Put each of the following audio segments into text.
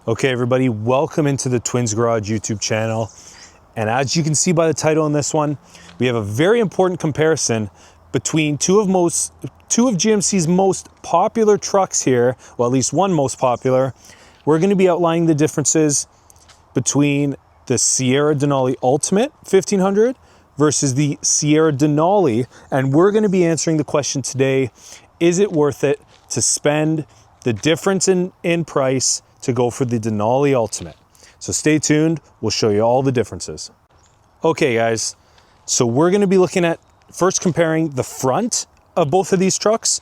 Okay, everybody, welcome into the Twins Garage YouTube channel. And as you can see by the title in this one, we have a very important comparison between two of GMC's most popular trucks here, well, at least one most popular. We're going to be outlining the differences between the Sierra Denali Ultimate 1500 versus the Sierra Denali, and we're going to be answering the question today, is it worth it to spend the difference in price to go for the Denali Ultimate? So stay tuned, we'll show you all the differences. Okay guys, so we're going to be looking at first comparing the front of both of these trucks.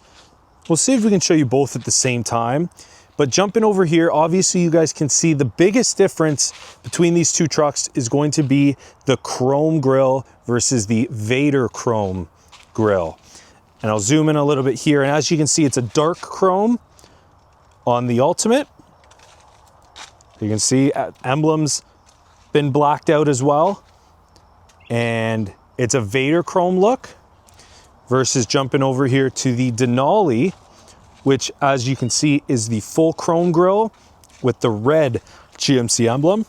We'll see if we can show you both at the same time. But jumping over here, obviously you guys can see the biggest difference between these two trucks is going to be the chrome grille versus the Vader chrome grille. And I'll zoom in a little bit here, and as you can see, it's a dark chrome on the Ultimate. You can see emblems been blacked out as well. And it's a Vader chrome look versus jumping over here to the Denali, which as you can see is the full chrome grille with the red GMC emblem.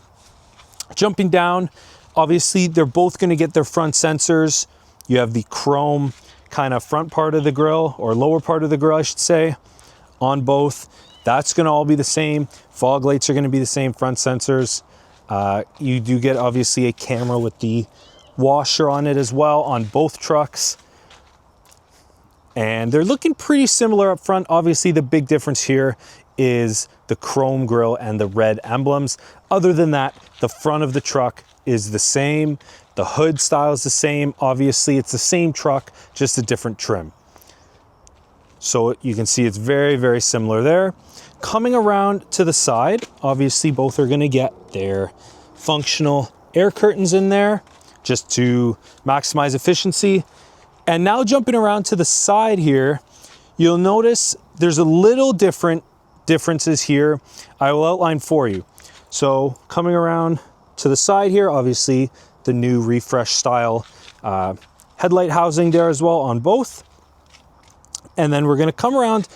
Jumping down, obviously they're both going to get their front sensors. You have the chrome kind of front part of the grille, or lower part of the grille I should say, on both. That's going to all be the same. Fog lights are going to be the same front sensors. You do get obviously a camera with the washer on it as well on both trucks. And they're looking pretty similar up front. Obviously the big difference here is the chrome grille and the red emblems. Other than that, the front of the truck is the same. The hood style is the same. Obviously it's the same truck, just a different trim. So you can see it's very, very similar there. Coming around to the side, obviously both are going to get their functional air curtains in there just to maximize efficiency. And now jumping around to the side here, you'll notice there's a little differences here. I will outline for you. So coming around to the side here, obviously the new refresh style headlight housing there as well on both. And then we're going to come around.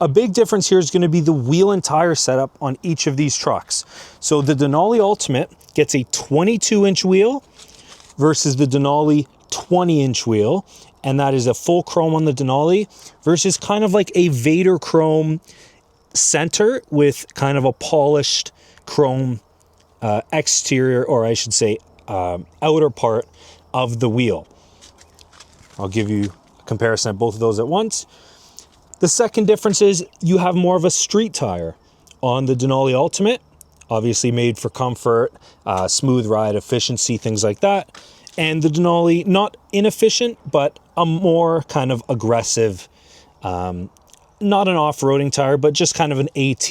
A big difference here is going to be the wheel and tire setup on each of these trucks. So the Denali Ultimate gets a 22-inch wheel versus the Denali 20-inch wheel. And that is a full chrome on the Denali versus kind of like a Vader chrome center with kind of a polished chrome exterior, or I should say outer part of the wheel. I'll give you a comparison of both of those at once. The second difference is you have more of a street tire on the Denali Ultimate, obviously made for comfort, smooth ride, efficiency, things like that. And the Denali, not inefficient, but a more kind of aggressive, not an off-roading tire, but just kind of an AT,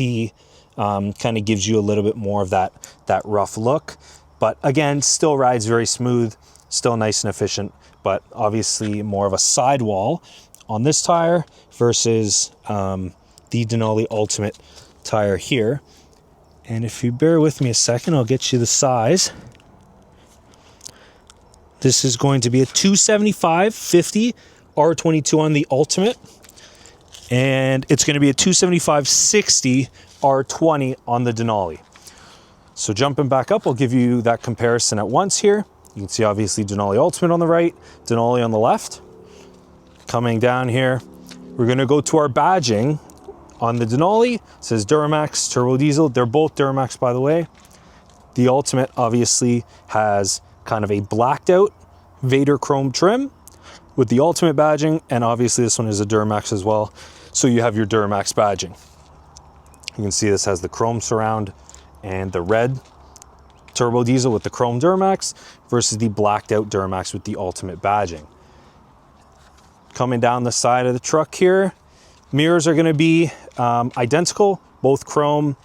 kind of gives you a little bit more of that rough look. But again, still rides very smooth, still nice and efficient, but obviously more of a sidewall on this tire versus the Denali Ultimate tire here. And if you bear with me a second, I'll get you the size. This is going to be a 275/50 R22 on the Ultimate, and it's going to be a 275/60 R20 on the Denali. So jumping back up, I'll give you that comparison at once here. You can see obviously Denali Ultimate on the right, Denali on the left. Coming down here, we're going to go to our badging on the Denali. It says Duramax Turbo Diesel. They're both Duramax, by the way. The Ultimate obviously has kind of a blacked out Vader chrome trim with the Ultimate badging, and obviously this one is a Duramax as well, so you have your Duramax badging. You can see this has the chrome surround and the red Turbo Diesel with the chrome Duramax versus the blacked out Duramax with the Ultimate badging. Coming down the side of the truck here, mirrors are going to be identical, both chrome.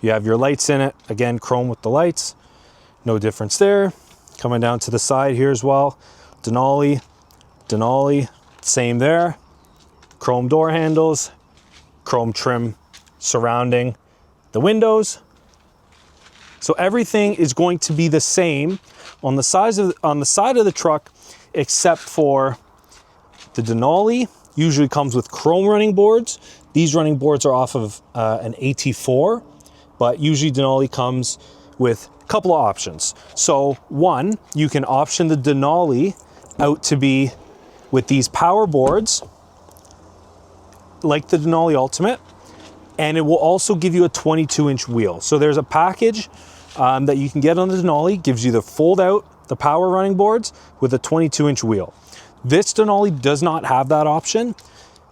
You have your lights in it, again chrome with the lights, no difference there. Coming down to the side here as well, Denali, same there. Chrome door handles, chrome trim surrounding the windows. So everything is going to be the same on the side of the truck, except for the Denali usually comes with chrome running boards. These running boards are off of an AT4 but usually Denali comes with a couple of options. So one, you can option the Denali out to be with these power boards, like the Denali Ultimate, and it will also give you a 22-inch wheel. So there's a package that you can get on the Denali, gives you the fold out, the power running boards with a 22-inch wheel. This Denali does not have that option.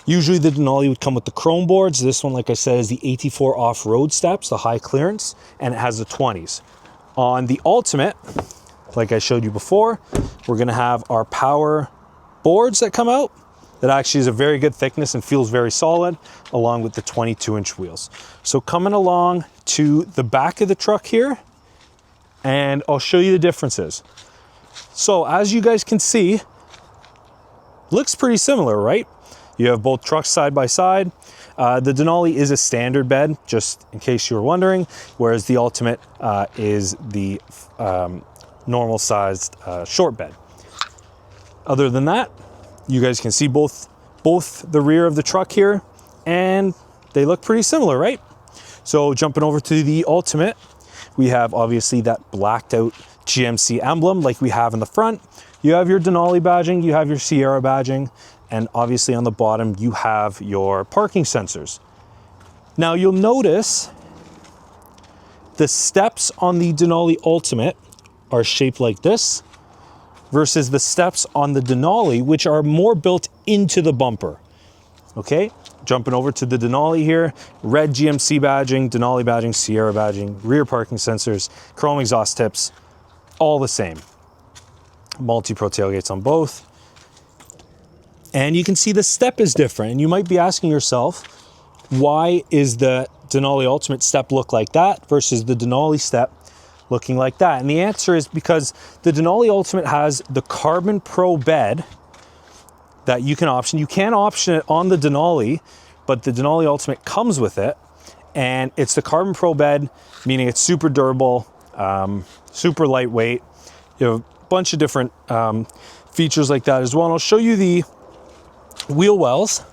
Usually the Denali would come with the chrome boards. This one, like I said, is the 84 off-road steps, the high clearance, and it has the 20s. On the Ultimate, like I showed you before, we're gonna have our power boards that come out. That actually is a very good thickness and feels very solid, along with the 22-inch wheels. So coming along to the back of the truck here, and I'll show you the differences. So as you guys can see, looks pretty similar, right? You have both trucks side by side. The Denali is a standard bed, just in case you were wondering, whereas the Ultimate is the normal sized short bed. Other than that, you guys can see both the rear of the truck here, and they look pretty similar, right? So jumping over to the Ultimate, we have obviously that blacked out GMC emblem like we have in the front. You have your Denali badging, you have your Sierra badging, and obviously on the bottom you have your parking sensors. Now you'll notice the steps on the Denali Ultimate are shaped like this versus the steps on the Denali, which are more built into the bumper. Okay, jumping over to the Denali here, red GMC badging, Denali badging, Sierra badging, rear parking sensors, chrome exhaust tips, all the same. Multi-Pro tailgates on both. And you can see the step is different. And you might be asking yourself, why is the Denali Ultimate step look like that versus the Denali step looking like that? And the answer is because the Denali Ultimate has the Carbon Pro bed that you can option. You can option it on the Denali, but the Denali Ultimate comes with it. And it's the Carbon Pro bed, meaning it's super durable, super lightweight. You have a bunch of different features like that as well. And I'll show you the wheel wells.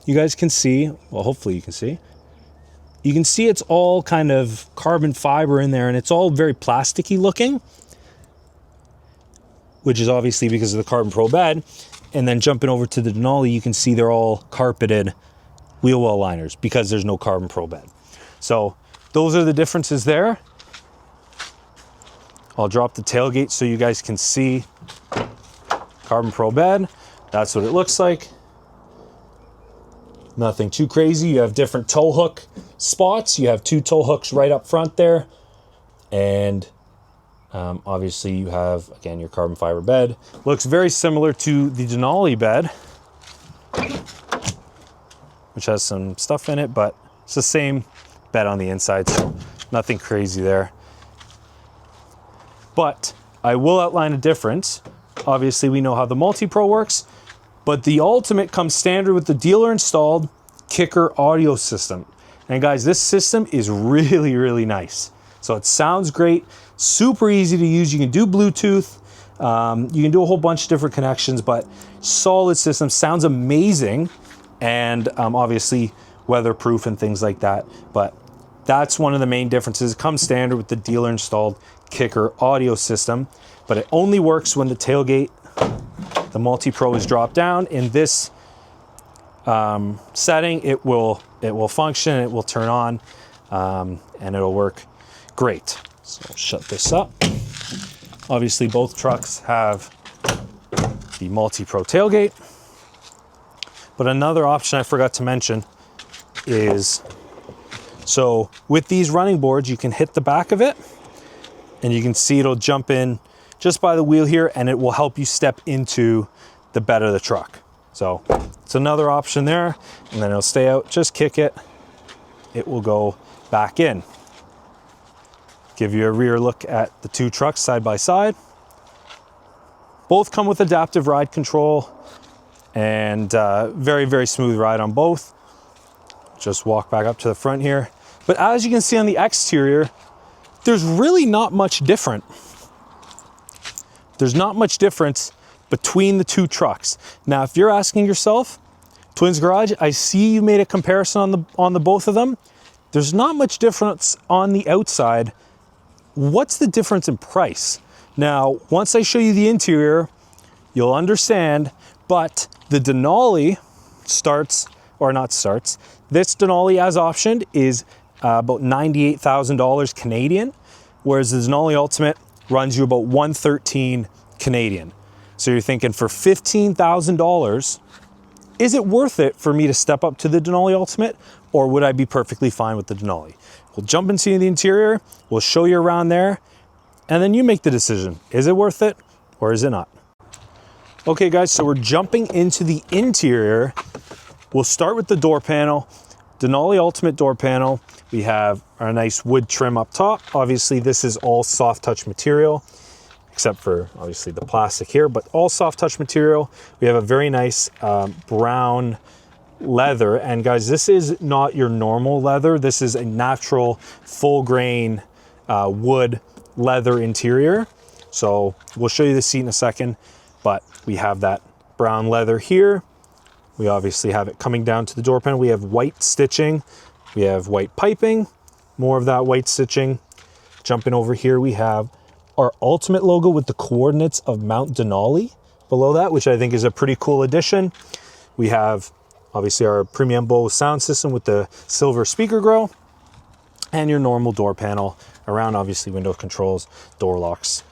You guys can see, well, hopefully you can see. You can see it's all kind of carbon fiber in there, and it's all very plasticky looking, which is obviously because of the Carbon Pro bed. And then jumping over to the Denali, you can see they're all carpeted wheel well liners because there's no Carbon Pro bed. So those are the differences there. I'll drop the tailgate so you guys can see Carbon Pro bed. That's what it looks like. Nothing too crazy. You have different tow hook spots. You have 2 tow hooks right up front there. And obviously you have, again, your carbon fiber bed. Looks very similar to the Denali bed, which has some stuff in it, but it's the same bed on the inside, so nothing crazy there. But I will outline a difference. Obviously we know how the Multi-Pro works, but the Ultimate comes standard with the dealer installed kicker audio system. And guys, this system is really, really nice. So it sounds great, super easy to use. You can do Bluetooth, you can do a whole bunch of different connections, but solid system, sounds amazing. And obviously weatherproof and things like that. But that's one of the main differences. It comes standard with the dealer installed kicker audio system, but it only works when the tailgate, the Multi-Pro, is dropped down. In this setting, it will function, it will turn on, and it'll work great. So I'll shut this up. Obviously both trucks have the Multi-Pro tailgate, but another option I forgot to mention is, so with these running boards, you can hit the back of it and you can see it'll jump in just by the wheel here, and it will help you step into the bed of the truck. So it's another option there, and then it'll stay out. Just kick it, it will go back in. Give you a rear look at the 2 trucks side by side. Both come with adaptive ride control and very, very smooth ride on both. Just walk back up to the front here. But as you can see on the exterior, there's really not much different. There's not much difference between the 2 trucks. Now, if you're asking yourself, Twins Garage, I see you made a comparison on the both of them. there's not much difference on the outside. What's the difference in price? Now, once I show you the interior, you'll understand, but the Denali this Denali as optioned is about $98,000 Canadian, whereas the Denali Ultimate runs you about $113 Canadian. So you're thinking, for $15,000, is it worth it for me to step up to the Denali Ultimate, or would I be perfectly fine with the Denali? We'll jump into the interior, we'll show you around there, and then you make the decision. Is it worth it or is it not? Okay guys, so we're jumping into the interior. We'll start with the door panel. Denali Ultimate door panel. We have our nice wood trim up top. Obviously this is all soft touch material, except for obviously the plastic here, but all soft touch material. We have a very nice brown leather, and guys, this is not your normal leather. This is a natural full grain wood leather interior. So we'll show you the seat in a second, but we have that brown leather here. We obviously have it coming down to the door panel. We have white stitching, we have white piping, more of that white stitching. Jumping over here, we have our Ultimate logo with the coordinates of Mount Denali below that, which I think is a pretty cool addition. We have obviously our premium Bose sound system with the silver speaker grille, and your normal door panel around, obviously window controls, door locks,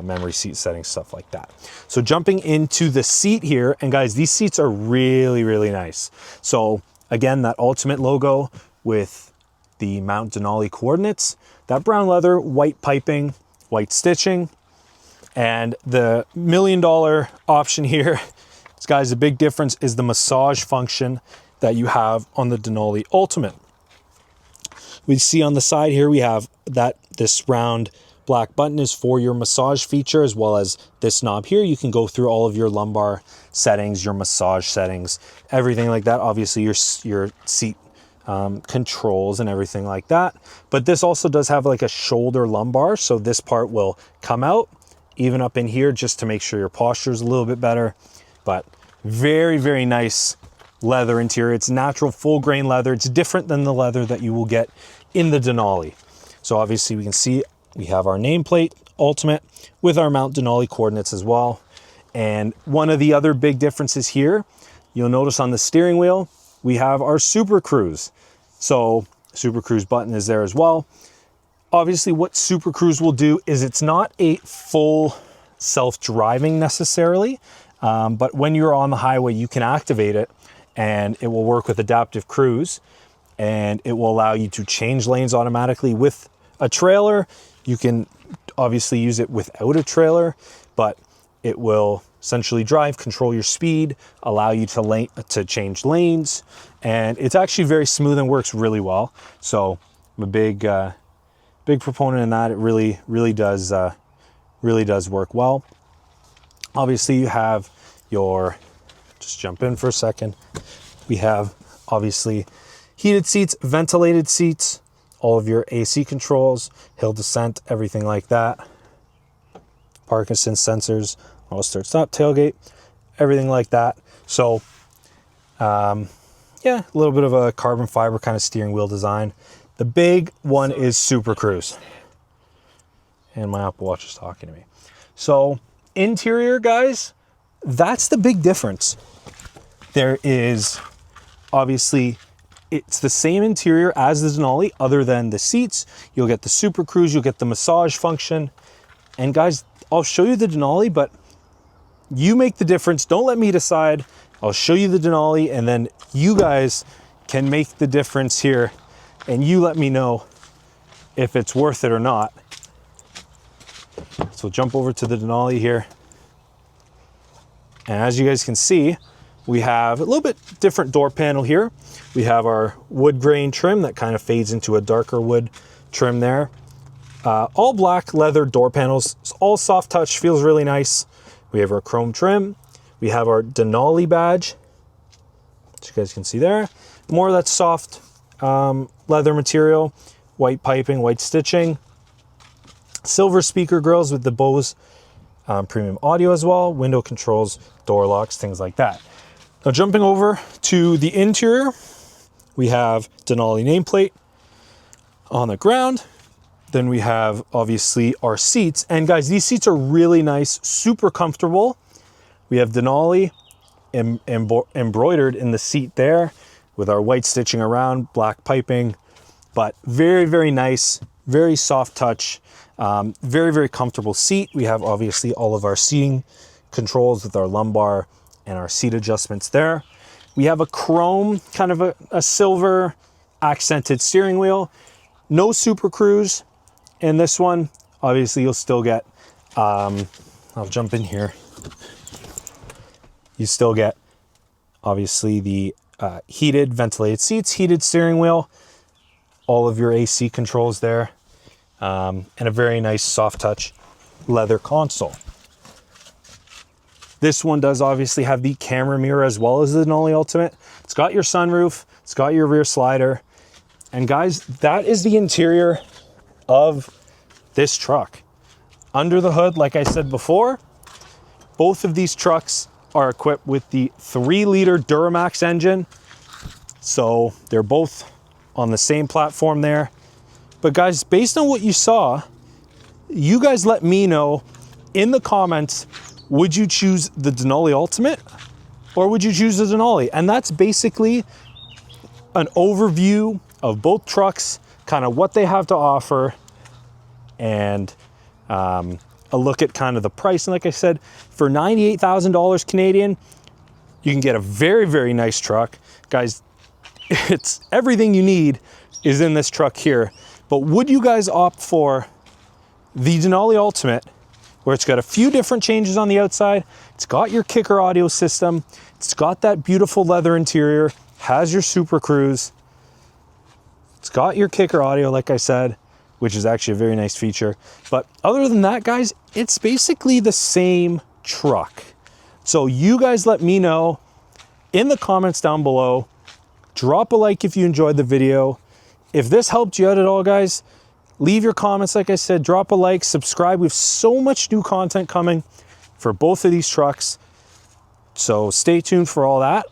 memory seat settings, stuff like that. So jumping into the seat here, and guys, these seats are really, really nice. So again, that Ultimate logo with the Mount Denali coordinates, that brown leather, white piping, white stitching, and the $1 million option here, guys, the big difference is the massage function that you have on the Denali Ultimate. We see on the side here, we have that this round black button is for your massage feature, as well as this knob here. You can go through all of your lumbar settings, your massage settings, everything like that. Obviously your seat controls and everything like that. But this also does have like a shoulder lumbar. So this part will come out even up in here just to make sure your posture is a little bit better. But very, very nice leather interior. It's natural full grain leather. It's different than the leather that you will get in the Denali. So obviously we can see we have our nameplate Ultimate with our Mount Denali coordinates as well. And one of the other big differences here, you'll notice on the steering wheel, we have our Super Cruise. So Super Cruise button is there as well. Obviously what Super Cruise will do is it's not a full self-driving necessarily, but when you're on the highway, you can activate it and it will work with adaptive cruise, and it will allow you to change lanes automatically. With a trailer, you can obviously use it without a trailer, but it will essentially drive, control your speed, allow you to change lanes, and it's actually very smooth and works really well. So I'm a big proponent in that. It really does work well. Obviously you have your, just jump in for a second. We have obviously heated seats, ventilated seats, all of your AC controls, hill descent, everything like that. Parkinson sensors, auto start stop, tailgate, everything like that. So yeah, a little bit of a carbon fiber kind of steering wheel design. The big one is Super Cruise. And my Apple Watch is talking to me. So interior, guys, that's the big difference. There is obviously, it's the same interior as the Denali, other than the seats. You'll get the Super Cruise, you'll get the massage function. And guys, I'll show you the Denali, but you make the difference. Don't let me decide. I'll show you the Denali, and then you guys can make the difference here, and you let me know if it's worth it or not. So jump over to the Denali here. And as you guys can see, we have a little bit different door panel here. We have our wood grain trim that kind of fades into a darker wood trim there. All black leather door panels, all soft touch, feels really nice. We have our chrome trim. We have our Denali badge, which you guys can see there. More of that soft leather material, white piping, white stitching. Silver speaker grills with the Bose premium audio as well, window controls, door locks, things like that. Now jumping over to the interior, we have Denali nameplate. on the ground. Then we have obviously our seats. And guys, these seats are really nice, super comfortable. We have Denali embroidered in the seat there with our white stitching around, black piping, but very, very nice, very soft touch, very, very comfortable seat. We have obviously all of our seating controls with our lumbar and our seat adjustments there. We have a chrome, kind of a silver accented steering wheel. No Super Cruise in this one. Obviously you'll still get, I'll jump in here. You still get obviously the heated ventilated seats, heated steering wheel, all of your AC controls there, and a very nice soft touch leather console. This one does obviously have the camera mirror as well as the Denali Ultimate. It's got your sunroof, it's got your rear slider. And guys, that is the interior of this truck. Under the hood, like I said before, both of these trucks are equipped with the 3-liter Duramax engine. So they're both on the same platform there. But guys, based on what you saw, you guys let me know in the comments, would you choose the Denali Ultimate or would you choose the Denali? And that's basically an overview of both trucks, kind of what they have to offer, and a look at kind of the price. And like I said, for $98,000 Canadian, you can get a very, very nice truck. Guys, it's everything you need is in this truck here. But would you guys opt for the Denali Ultimate, where it's got a few different changes on the outside? It's got your kicker audio system. It's got that beautiful leather interior, has your Super Cruise. It's got your kicker audio, like I said, which is actually a very nice feature. But other than that, guys, it's basically the same truck. So you guys let me know in the comments down below. Drop a like if you enjoyed the video. If this helped you out at all, guys, leave your comments. Like I said, drop a like, subscribe. We have so much new content coming for both of these trucks. So stay tuned for all that.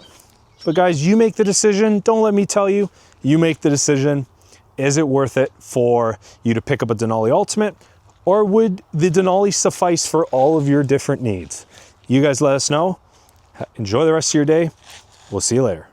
But guys, you make the decision. Don't let me tell you. You make the decision. Is it worth it for you to pick up a Denali Ultimate, or would the Denali suffice for all of your different needs? You guys let us know. Enjoy the rest of your day. We'll see you later.